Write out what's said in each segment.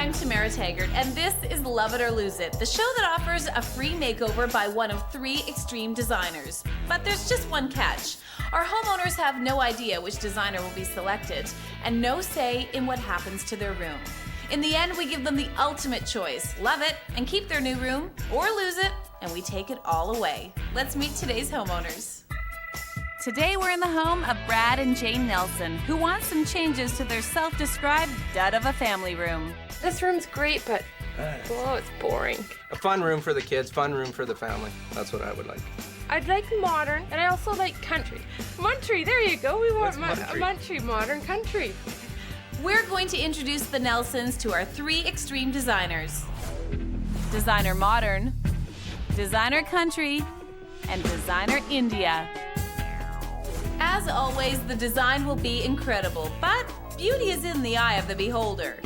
I'm Tamara Taggart, and this is Love It or Lose It, the show that offers a free makeover by one of 3 extreme designers. But there's just one catch. Our homeowners have no idea which designer will be selected, and no say in what happens to their room. In the end, we give them the ultimate choice: love it and keep their new room, or lose it and we take it all away. Let's meet today's homeowners. Today we're in the home of Brad and Jane Nelson, who want some changes to their self-described dud of a family room. This room's great, but oh, it's boring. A fun room for the kids, fun room for the family. That's what I would like. I'd like modern, and I also like country. Country, there you go. We want a country, modern country. We're going to introduce the Nelsons to our 3 extreme designers: Designer Modern, Designer Country, and Designer India. As always, the design will be incredible, but beauty is in the eye of the beholder.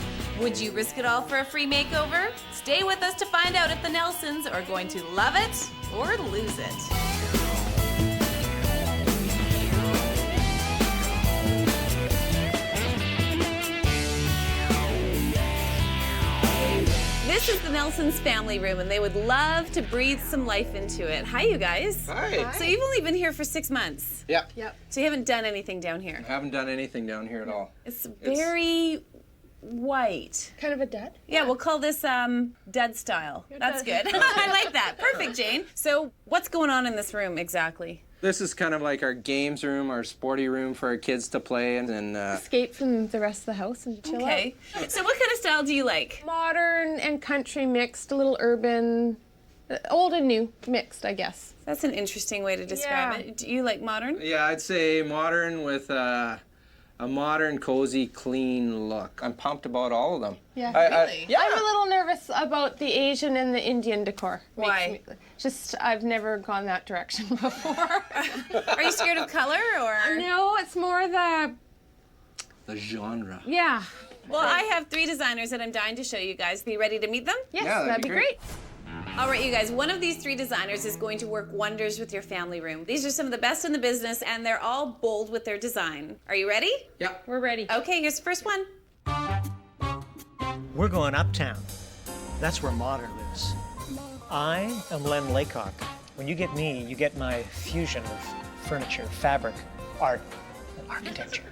Would you risk it all for a free makeover? Stay with us to find out if the Nelsons are going to love it or lose it. This is the Nelsons' family room, and they would love to breathe some life into it. Hi, you guys. Hi. So you've only been here for 6 months. Yep. So you haven't done anything down here. I haven't done anything down here at all. It's very white. Kind of a dud? Yeah, we'll call this dud style. That's dud. good. I like that. Perfect, Jane. So what's going on in this room exactly? This is kind of like our games room, our sporty room for our kids to play in, and Escape from the rest of the house and chill Okay. So what kind of style do you like? Modern and country mixed, a little urban, old and new mixed, I guess. That's an interesting way to describe Yeah. it. Do you like modern? yeah, I'd say modern with a modern, cozy, clean look. I'm pumped about all of them. Yeah. Really? Yeah. I'm a little nervous about the Asian and the Indian decor. Why? Just, I've never gone that direction before. Are you scared of color or? No, it's more the, The genre. yeah. Well, I have 3 designers that I'm dying to show you guys. Be ready to meet them? Yes, Yeah, that'd be great. All right, you guys, one of these 3 designers is going to work wonders with your family room. These are some of the best in the business, and they're all bold with their design. Are you ready? Yeah. We're ready. Okay, here's the first one. We're going uptown. That's where modern lives. I am Len Laycock. When you get me, you get my fusion of furniture, fabric, art, and architecture.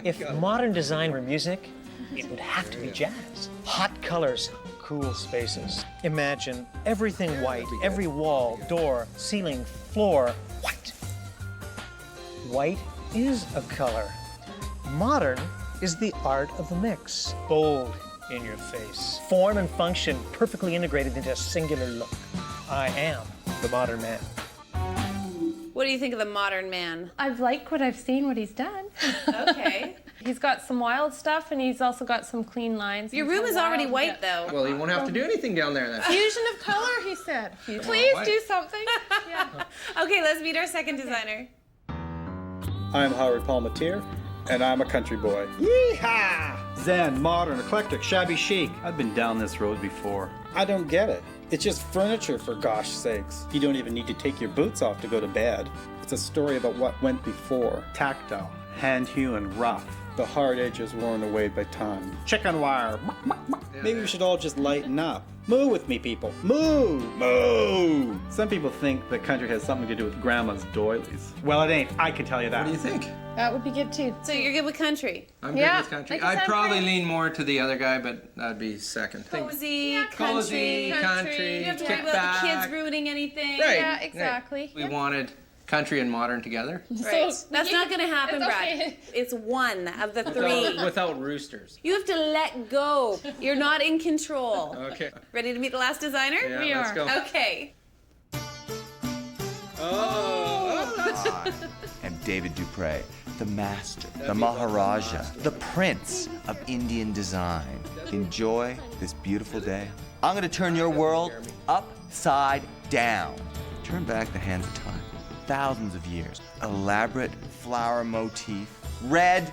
If modern design were music, it would have to be jazz. Hot colors, cool spaces. Imagine everything white, every wall, door, ceiling, floor, white. White is a color. Modern is the art of the mix. Bold in your face. Form and function perfectly integrated into a singular look. I am the modern man. What do you think of the modern man? I've liked what I've seen, what he's done. Okay. He's got some wild stuff, and he's also got some clean lines. Your and room some is already wild white, bits. though. Well, he won't have to do anything down there then. Fusion of color, he said. Please white. do something. Yeah. Okay, let's meet our second designer. I'm Howard Palmatier, and I'm a country boy. Yeehaw! Zen, modern, eclectic, shabby chic. I've been down this road before. I don't get it. It's just furniture, for gosh sakes. You don't even need to take your boots off to go to bed. It's a story about what went before. Tactile, hand-hewn, rough. The hard edges worn away by time. Chicken wire. Maybe we should all just lighten up. Moo with me, people. Moo! Moo! Some people think that country has something to do with grandma's doilies. Well, it ain't. I can tell you that. What do you think? That would be good, too. So you're good with country? I'm Yeah, good with country. I guess I'd I'm probably pretty- lean more to the other guy, but that'd be second. Cozy, Cozy, country, You don't have to worry kick about back. the kids ruining anything. Right. Yeah, exactly. We wanted country and modern together. Right. That's not going to happen, It's Brad. okay. It's one of the 3. Without roosters. You have to let go. You're not in control. Okay. Ready to meet the last designer? Yeah, We let's are. go. Okay. Oh. And David Dupre, the master, the Maharaja, the prince of Indian design. Enjoy this beautiful day. I'm gonna turn your world upside down. Turn back the hands of time. Thousands of years. Elaborate flower motif. Red,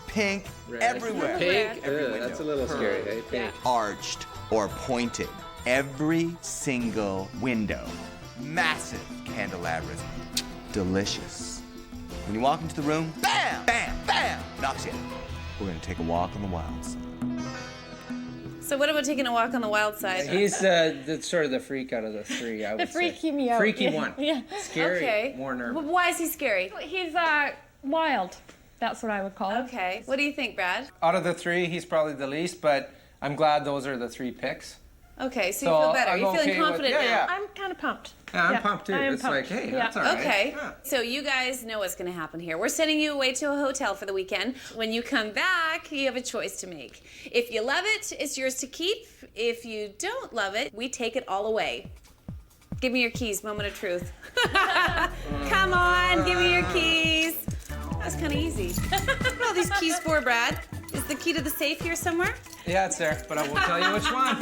pink, everywhere. Pink? Every Ugh, window. that's a little scary. Hey, pink. Arched or pointed. Every single window. Massive candelabras. Delicious. When you walk into the room, bam, bam, bam, knocks you in. We're gonna take a walk on the wild side. So what about taking a walk on the wild side? He's the sort of the freak out of the three, I would say. freaky me out. Freaky Yeah. one. Yeah. Scary, Okay. more nervous. Why is he scary? He's wild. That's what I would call him. Okay. What do you think, Brad? Out of the three, he's probably the least, but I'm glad those are the three picks. Okay, so you So feel better. I'm You're feeling okay with- confident yeah, now. yeah. I'm kind of pumped. Yeah, I'm pumped too. I am It's pumped. like, hey, Yeah. that's all right. Okay, Yeah. so you guys know what's going to happen here. We're sending you away to a hotel for the weekend. When you come back, you have a choice to make. If you love it, it's yours to keep. If you don't love it, we take it all away. Give me your keys, moment of truth. Come on, give me your keys. That's kind of easy. What are all these keys for, Brad? Is the key to the safe here somewhere? Yeah, it's there, but I won't tell you which one.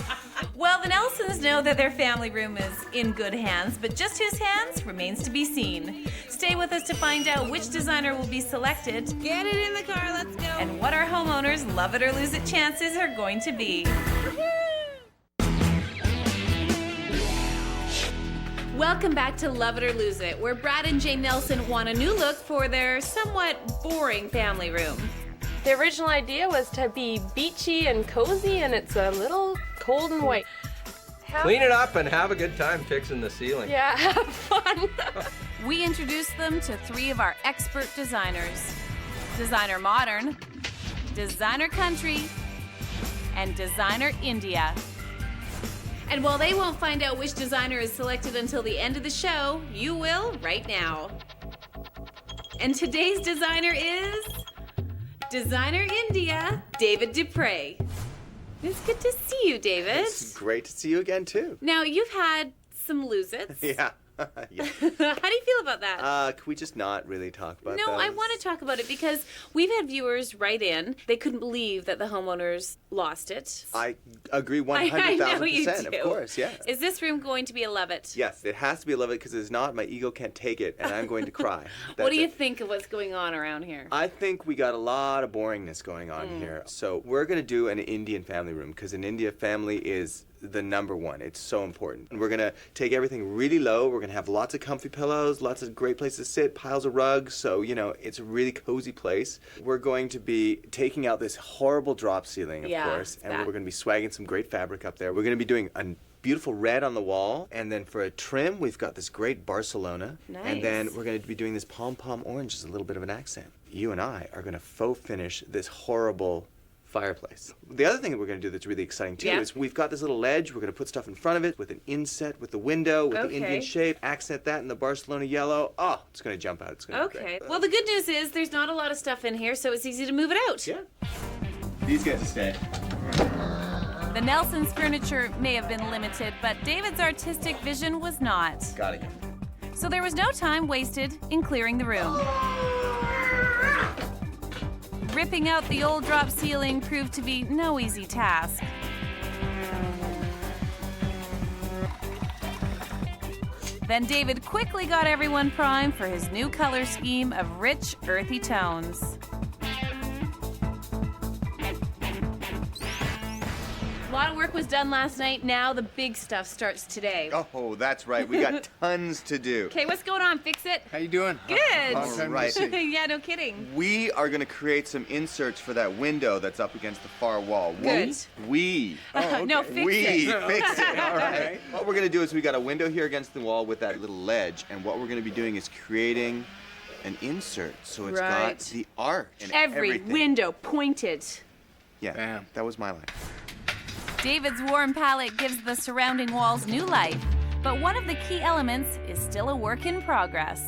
Well, the Nelsons know that their family room is in good hands, but just whose hands remains to be seen. Stay with us to find out which designer will be selected. Get it in the car, let's go. And what our homeowners' love it or lose it chances are going to be. Welcome back to Love It or Lose It, where Brad and Jane Nelson want a new look for their somewhat boring family room. The original idea was to be beachy and cozy, and it's a little cold and white. Clean it up and have a good time fixing the ceiling. Yeah, have fun. We introduced them to three of our expert designers: Designer Modern, Designer Country, and Designer India. And while they won't find out which designer is selected until the end of the show, you will right now. And today's designer is Designer India, David Dupre. It's good to see you, David. It's great to see you again, too. Now, you've had some lose-its. Yeah. Yeah. How do you feel about that? Can we just not really talk about No, those? I want to talk about it because we've had viewers write in. They couldn't believe that the homeowners lost it. I agree I know you 100,000%. do. Of course, yes. Is this room going to be a love it? Yes, it has to be a love it because it's not, my ego can't take it and I'm going to cry. What That's do you it. think of what's going on around here? I think we got a lot of boringness going on here. So we're going to do an Indian family room because an India family is the number one. It's so important. And we're going to take everything really low. We're going to have lots of comfy pillows, lots of great places to sit, piles of rugs. So, you know, it's a really cozy place. We're going to be taking out this horrible drop ceiling, of course, and we're going to be swagging some great fabric up there. We're going to be doing a beautiful red on the wall, and then for a trim, we've got this great Barcelona. Nice. And then we're going to be doing this pom orange as a little bit of an accent. You and I are going to faux finish this horrible fireplace. The other thing that we're going to do that's really exciting too is we've got this little ledge. We're going to put stuff in front of it with an inset with the window, with the Indian shape, accent that in the Barcelona yellow. Oh, it's going to jump out. It's going to be great. Well, the good news is there's not a lot of stuff in here, so it's easy to move it out. Yeah. These guys stay. The Nelsons' furniture may have been limited, but David's artistic vision was not. Got it. So there was no time wasted in clearing the room. Ripping out the old drop ceiling proved to be no easy task. Then David quickly got everyone primed for his new color scheme of rich, earthy tones. A lot of work was done last night. Now the big stuff starts today. Oh, that's right. We got tons to do. Okay, what's going on? Fix it. How you doing? Good. All right. Yeah, no kidding. We are going to create some inserts for that window that's up against the far wall. Good. We. No, fix We it. fix it. All right. What we're going to do is we got a window here against the wall with that little ledge, and what we're going to be doing is creating an insert so it's Right. got the art and Every everything. window pointed. Yeah, Bam. that was my line. David's warm palette gives the surrounding walls new life, but one of the key elements is still a work in progress.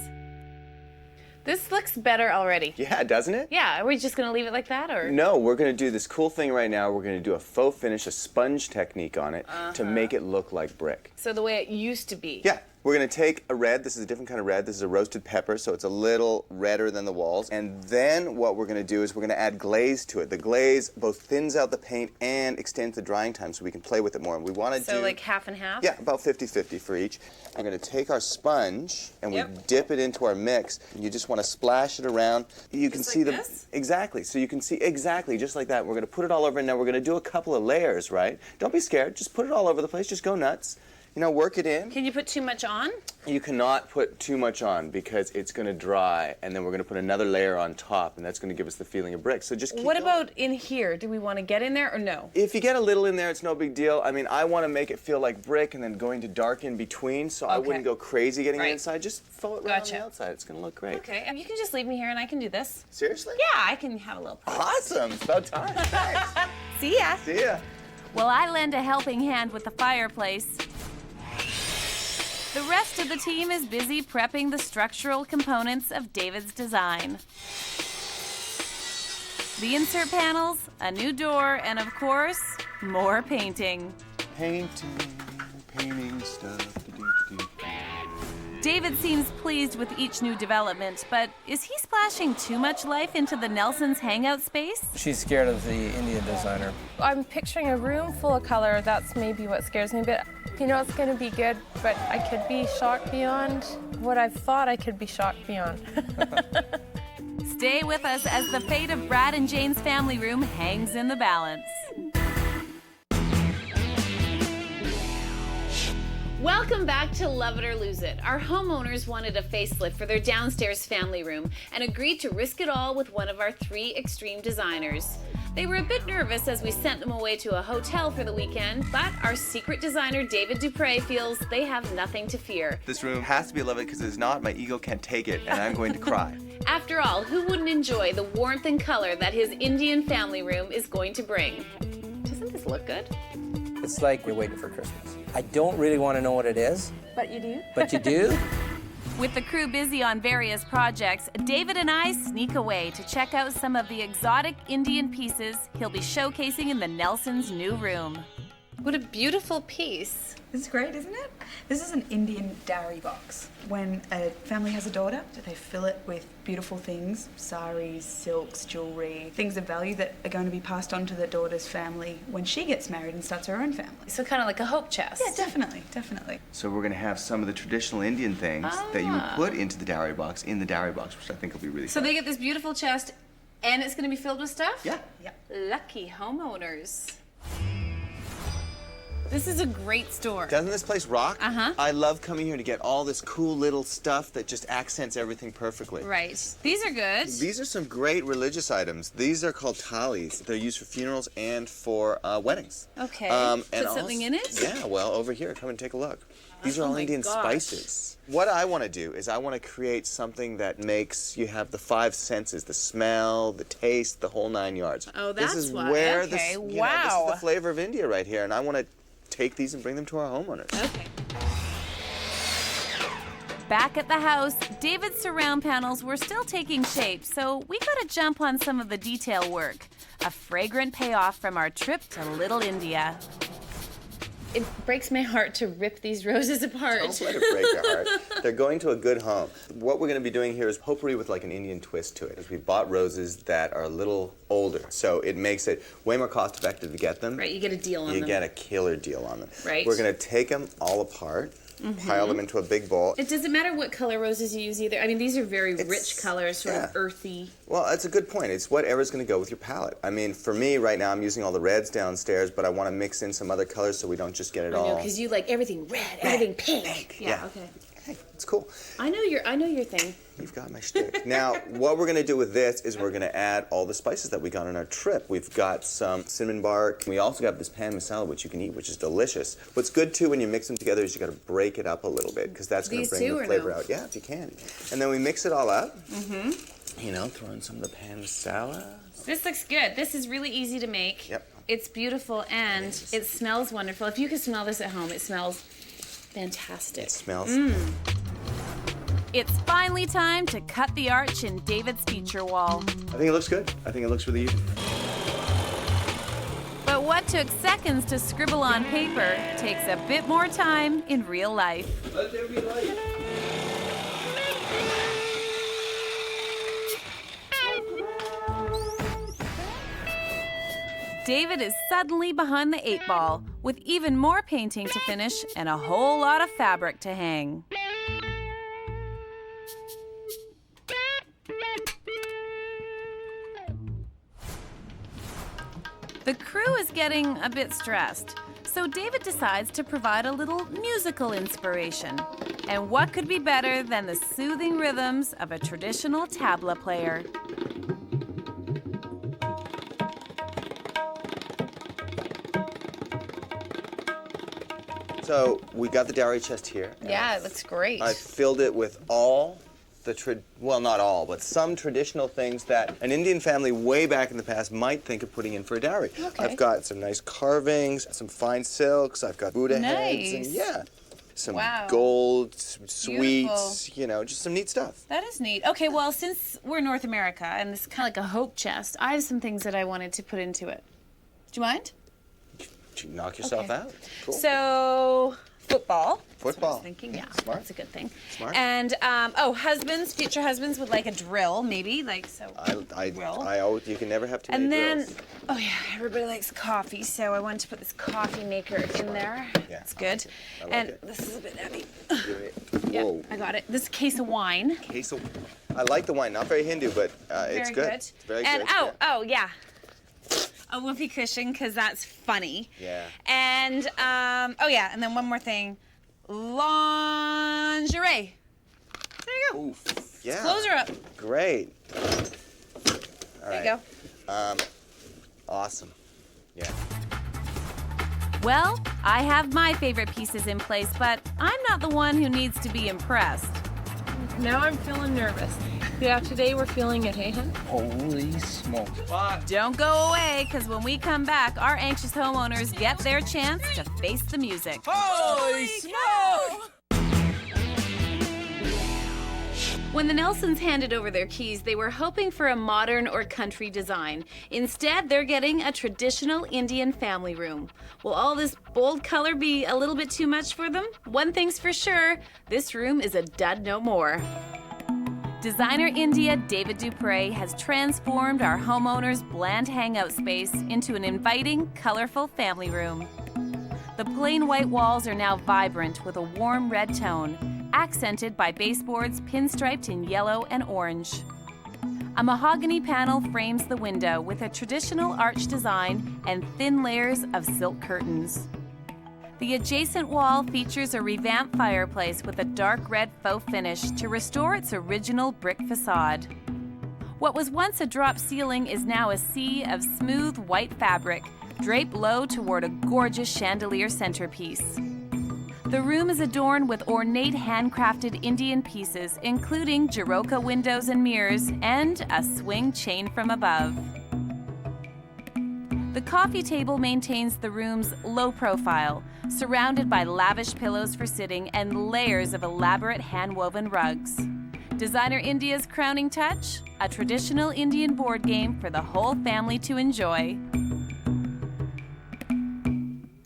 This looks better already. Yeah, doesn't it? Yeah, are we just gonna leave it like that, or? No, we're going to do this cool thing right now. We're going to do a faux finish, a sponge technique on it to make it look like brick. So the way it used to be. Yeah, we're going to take a red. This is a different kind of red. This is a roasted pepper, so it's a little redder than the walls. And then what we're going to do is we're going to add glaze to it. The glaze both thins out the paint and extends the drying time so we can play with it more. And we want to So like half and half? Yeah, about 50-50 for each. We're going to take our sponge and we dip it into our mix. And you just want to splash it around. You can see this? Exactly. So you can see exactly just like that. We're going to put it all over, and now we're going to do a couple of layers, right? Don't be scared. Just put it all over the place. Just go nuts. You know, work it in. Can you put too much on? You cannot put too much on because it's going to dry, and then we're going to put another layer on top, and that's going to give us the feeling of brick. So just keep What going. about in here? Do we want to get in there or no? If you get a little in there, it's no big deal. I mean, I want to make it feel like brick and then going to dark in between, so I wouldn't go crazy getting it inside. Just faux it right on the outside. It's going to look great. Okay, you can just leave me here and I can do this. Seriously? Yeah, I can have a little practice. Awesome. It's about time. Thanks. See ya. See ya. Well, I lend a helping hand with the fireplace. The rest of the team is busy prepping the structural components of David's design. The insert panels, a new door, and of course, more painting. Painting stuff. David seems pleased with each new development, but is he splashing too much life into the Nelsons' hangout space? She's scared of the Indian designer. I'm picturing a room full of color. That's maybe what scares me a bit. You know it's going to be good, but I could be shocked beyond what I've thought I could be shocked beyond. Stay with us as the fate of Brad and Jane's family room hangs in the balance. Welcome back to Love It or Lose It. Our homeowners wanted a facelift for their downstairs family room and agreed to risk it all with one of our 3 extreme designers. They were a bit nervous as we sent them away to a hotel for the weekend, but our secret designer David Dupre feels they have nothing to fear. This room has to be lovely because if it's not, my ego can't take it and I'm going to cry. After all, who wouldn't enjoy the warmth and color that his Indian family room is going to bring? Doesn't this look good? It's like you're waiting for Christmas. I don't really want to know what it is. But you do? But you do? With the crew busy on various projects, David and I sneak away to check out some of the exotic Indian pieces he'll be showcasing in the Nelsons' new room. What a beautiful piece. This is great, isn't it? This is an Indian dowry box. When a family has a daughter, they fill it with beautiful things, saris, silks, jewelry, things of value that are going to be passed on to the daughter's family when she gets married and starts her own family. So kind of like a hope chest. Yeah, definitely, definitely. So we're going to have some of the traditional Indian things that you would put into the dowry box in the dowry box, which I think will be really So fun. they get this beautiful chest and it's going to be filled with stuff? Yeah. Lucky homeowners. This is a great store. Doesn't this place rock? Uh-huh. I love coming here to get all this cool little stuff that just accents everything perfectly. Right. These are good. These are some great religious items. These are called talis. They're used for funerals and for weddings. Okay. And Put something in it? Yeah, well, over here, come and take a look. These are all my Indian gosh. spices. What I want to do is I want to create something that makes you have the 5 senses, the smell, the taste, the whole 9 yards. Oh, that's this is why. where Okay, this, you know, this wow. is the flavor of India right here, and I want to take these and bring them to our homeowners. Okay. Back at the house, David's surround panels were still taking shape, so we got to jump on some of the detail work. A fragrant payoff from our trip to Little India. It breaks my heart to rip these roses apart. Don't let it break your heart. They're going to a good home. What we're going to be doing here is potpourri with like an Indian twist to it. We bought roses that are a little older, so it makes it way more cost effective to get them. Right, you get a deal on them. You get a killer deal on them. Right. We're going to take them all apart, pile them into a big bowl. It doesn't matter what color roses you use either. I mean, these are very rich colors, sort of earthy. Well, that's a good point. It's whatever's going to go with your palette. I mean, for me right now, I'm using all the reds downstairs, but I want to mix in some other colors so we don't just get it all. Because you like everything red, everything pink. Yeah, okay. Hey, it's cool. I know your thing. You've got my shtick. Now, what we're going to do with this is we're going to add all the spices that we got on our trip. We've got some cinnamon bark. We also got this pan masala, which you can eat, which is delicious. What's good, too, when you mix them together is you got to break it up a little bit, because that's going to bring the flavor out. Yeah, if you can. And then we mix it all up. You know, throw in some of the pan masala. This looks good. This is really easy to make. Yep. It's beautiful and it smells wonderful. If you could smell this at home, it smells fantastic. It smells. It's finally time to cut the arch in David's feature wall. I think it looks good. I think it looks really easy. But what took seconds to scribble on paper takes a bit more time in real life. Let there be light. David is suddenly behind the 8 ball, with even more painting to finish and a whole lot of fabric to hang. The crew is getting a bit stressed. So David decides to provide a little musical inspiration. And what could be better than the soothing rhythms of a traditional tabla player? So we got the dowry chest here. Yeah, it looks great. I filled it with all the, well, not all, but some traditional things that an Indian family way back in the past might think of putting in for a dowry. Okay. I've got some nice carvings, some fine silks, I've got Buddha heads, and Nice. yeah, some Wow. gold, some sweets, you know, just some neat stuff. That is neat. Okay, well, since we're North America and this is kind of like a hope chest, I have some things that I wanted to put into it. Do you mind? Did you knock yourself Okay. out? Cool. So, football. Football. I was thinking, yeah, Smart. that's a good thing. Smart. And husbands, future husbands would like a drill, maybe, like so. I always, you can never have too And many then, drills. oh yeah, everybody likes coffee, so I wanted to put this coffee maker in there. Yeah, It's good. I like And it. this is a bit heavy. Yeah. Whoa. I got it. This is a case of wine. Case of, I like the wine, not very Hindu, but it's Very good. good. It's very And good. oh yeah, a whoopee cushion because that's funny. Yeah. And oh yeah, and then one more thing, lingerie. There you go. Oof. Yeah. Clothes are up. Great. All There right. you go. Awesome. Yeah. Well, I have my favorite pieces in place, but I'm not the one who needs to be impressed. Now I'm feeling nervous. Yeah, today we're feeling it, hey, hun? Holy smoke. Don't go away, because when we come back, our anxious homeowners get their chance to face the music. Holy smoke! When the Nelsons handed over their keys, they were hoping for a modern or country design. Instead, they're getting a traditional Indian family room. Will all this bold color be a little bit too much for them? One thing's for sure, this room is a dud no more. Designer India David Dupre has transformed our homeowners' bland hangout space into an inviting, colorful family room. The plain white walls are now vibrant with a warm red tone, accented by baseboards pinstriped in yellow and orange. A mahogany panel frames the window with a traditional arch design and thin layers of silk curtains. The adjacent wall features a revamped fireplace with a dark red faux finish to restore its original brick facade. What was once a drop ceiling is now a sea of smooth white fabric, draped low toward a gorgeous chandelier centerpiece. The room is adorned with ornate handcrafted Indian pieces, including Jaroka windows and mirrors, and a swing chain from above. The coffee table maintains the room's low profile, surrounded by lavish pillows for sitting and layers of elaborate hand-woven rugs. Designer India's crowning touch, a traditional Indian board game for the whole family to enjoy.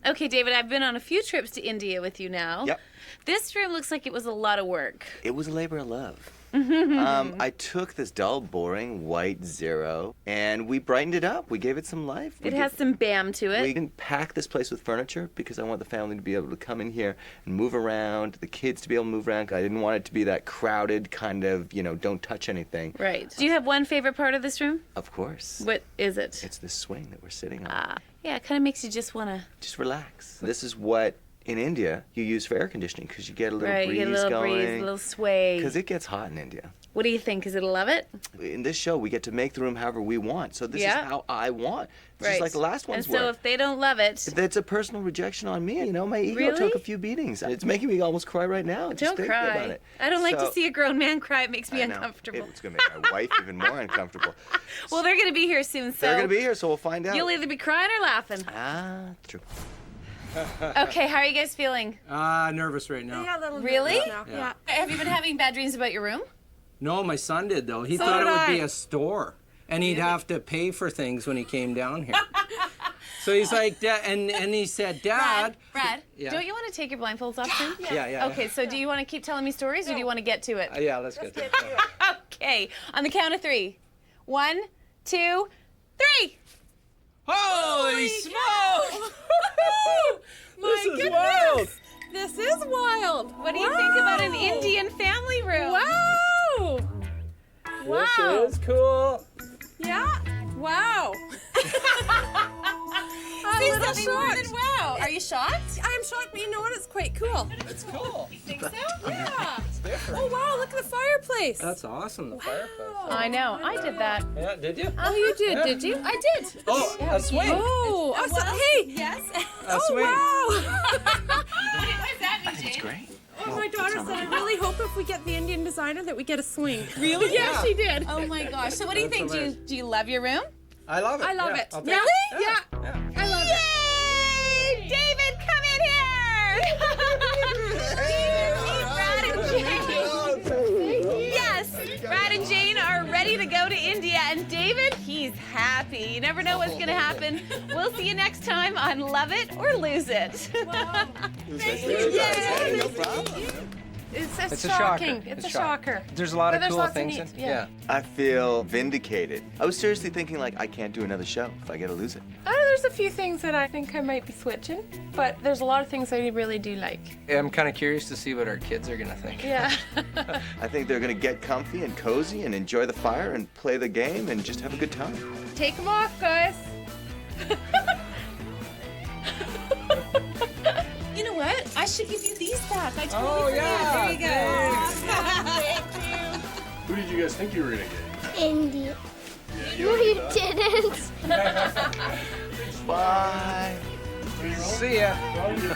Okay, David, I've been on a few trips to India with you now. Yep. This room looks like it was a lot of work. It was a labor of love. I took this dull, boring white zero and we brightened it up. We gave it some life. It has some bam to it. We didn't pack this place with furniture because I want the family to be able to come in here and move around, the kids to be able to move around. I didn't want it to be that crowded kind of, don't touch anything. Right. Do you have one favorite part of this room? Of course. What is it? It's this swing that we're sitting on. Yeah, it kind of makes you just want to... Just relax. This is what, in India, you use for air conditioning because you get a little Right, breeze you get a little going. breeze, a little sway. Because it gets hot in India. What do you think? Is it a love it? In this show, we get to make the room however we want. So this is how I want. Just like the last ones And so were. if they don't love it... That's a personal rejection on me. My ego Really? took a few beatings. It's making me almost cry right now. Just Don't thinking cry. about it. I don't like to So- see a grown man cry. It makes me I know. uncomfortable. It's going to make my wife even more uncomfortable. Well, they're going to be here soon, so... They're going to be here, so we'll find out. You'll either be crying or laughing. True. Okay, how are you guys feeling? Nervous right now. Yeah, a little Really? nervous now. Yeah. Have you been having bad dreams about your room? No, my son did though. He So thought it did would be I. a store, and he'd have to pay for things when he came down here. So he's like, and he said, Dad. Brad, Yeah. don't you want to take your blindfolds off soon? Yeah. Okay, so do you want to keep telling me stories, or do you want to get to it? Yeah, let's get there. Okay, on the count of 3. 1, 2, 3. Holy smoke! My This is wild. This is wild. What do you think about an Indian family room? Wow. Wow. This is cool. Yeah. Wow. So a little something more shocked. than wow. Are you shocked? I'm shocked, but you know what? It's quite cool. It's cool. You think so? Yeah. It's different. Oh wow, look at the fireplace. That's awesome, the fireplace. I know. I did that. Yeah, did you? Oh, you did, Yeah. did you? I did. Oh, a swing. Oh, well, hey. Yes. A swing. Wow. What does that mean, Jane? Great. Oh, my daughter said, I really hope if we get the Indian designer that we get a swing. Really? Yeah, she did. Oh my gosh. So what do you think? Do you love your room? I love it. I love Yeah, it. I'll take Really? it. Yeah. I love it. Yay! David, come in here! David, Brad, and Jane. Yes, Brad and Jane are ready to go to India, and David, he's happy. You never know what's going to happen. We'll see you next time on Love It or Lose It. No problem. It's It's a shocking. shocker. It's a shocker. There's a lot But of there's cool lots of things neat- in. yeah. I feel vindicated. I was seriously thinking like I can't do another show if I get to lose it. There's a few things that I think I might be switching, but there's a lot of things I really do like. I'm kind of curious to see what our kids are gonna think. Yeah. I think they're gonna get comfy and cozy and enjoy the fire and play the game and just have a good time. Take them off, guys. You know what? I should give you these back. I totally Oh, forgot. yeah, There you go. thanks. Thank you. Who did you guys think you were gonna get? India. Yeah, you No, already you thought? didn't. Bye. See ya. Well, you-